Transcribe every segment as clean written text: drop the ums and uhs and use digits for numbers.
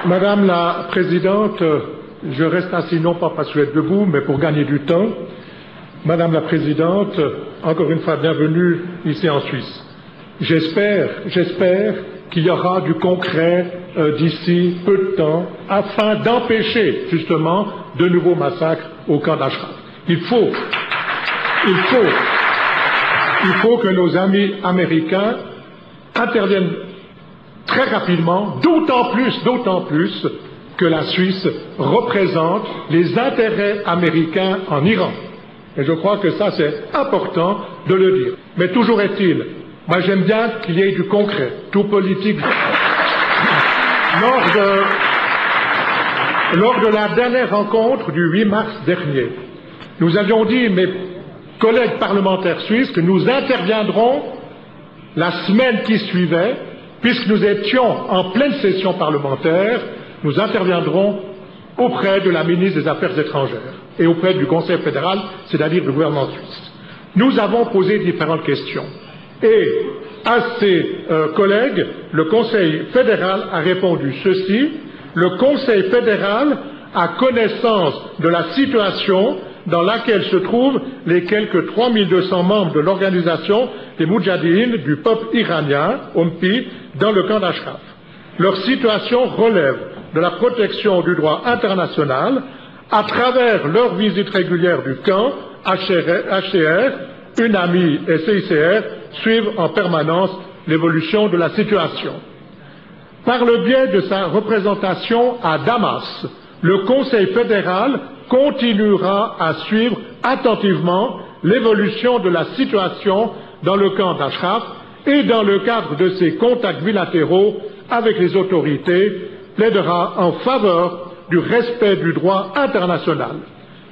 Madame la Présidente, je reste assis non pas parce que je suis debout, mais pour gagner du temps. Madame la Présidente, encore une fois, bienvenue ici en Suisse. J'espère qu'il y aura du concret d'ici peu de temps afin d'empêcher justement de nouveaux massacres au camp d'Ashraf. Il faut que nos amis américains interviennent très rapidement, d'autant plus que la Suisse représente les intérêts américains en Iran. Et je crois que ça, c'est important de le dire. Mais toujours est-il, moi j'aime bien qu'il y ait du concret, tout politique. Lors de la dernière rencontre du 8 mars dernier, nous avions dit, mes collègues parlementaires suisses, que nous interviendrons la semaine qui suivait, puisque nous étions en pleine session parlementaire, nous interviendrons auprès de la ministre des Affaires étrangères et auprès du Conseil fédéral, c'est-à-dire du gouvernement suisse. Nous avons posé différentes questions. Et à ces collègues, le Conseil fédéral a répondu ceci: le Conseil fédéral a connaissance de la situation dans laquelle se trouvent les quelques 3200 membres de l'organisation des Moudjahidines du peuple iranien, OMPI, dans le camp d'Ashraf. Leur situation relève de la protection du droit international à travers leur visite régulière du camp. HCR, UNAMI et CICR suivent en permanence l'évolution de la situation. Par le biais de sa représentation à Damas, le Conseil fédéral continuera à suivre attentivement l'évolution de la situation dans le camp d'Ashraf et dans le cadre de ses contacts bilatéraux avec les autorités, plaidera en faveur du respect du droit international.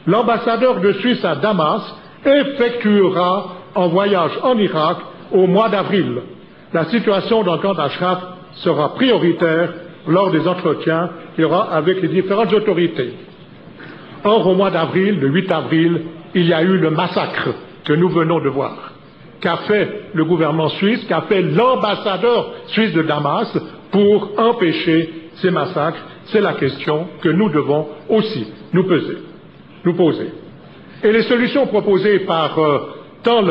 L'ambassadeur de Suisse à Damas effectuera un voyage en Irak au mois d'avril. La situation dans le camp d'Ashraf sera prioritaire lors des entretiens qu'il y aura avec les différentes autorités. Or, au mois d'avril, le 8 avril, il y a eu le massacre que nous venons de voir. Qu'a fait le gouvernement suisse, qu'a fait l'ambassadeur suisse de Damas pour empêcher ces massacres? C'est la question que nous devons aussi nous poser. Et les solutions proposées par tant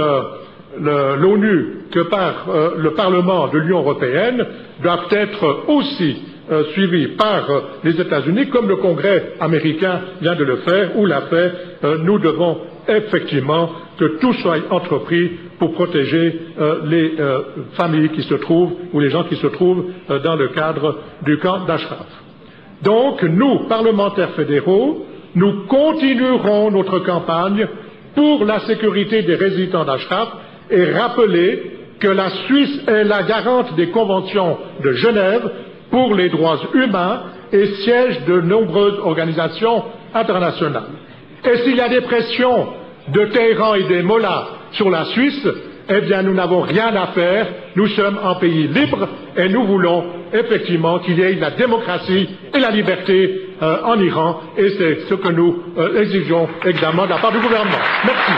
l'ONU que par le Parlement de l'Union européenne doivent être aussi suivies par les États-Unis, comme le Congrès américain vient de le faire ou l'a fait. Nous devons effectivement que tout soit entrepris pour protéger les familles qui se trouvent ou les gens qui se trouvent dans le cadre du camp d'Ashraf. Donc, nous, parlementaires fédéraux, nous continuerons notre campagne pour la sécurité des résidents d'Ashraf et rappeler que la Suisse est la garante des conventions de Genève pour les droits humains et siège de nombreuses organisations internationales. Et s'il y a des pressions de Téhéran et des mollahs sur la Suisse, eh bien nous n'avons rien à faire, nous sommes un pays libre et nous voulons effectivement qu'il y ait la démocratie et la liberté en Iran et c'est ce que nous exigeons également de la part du gouvernement. Merci.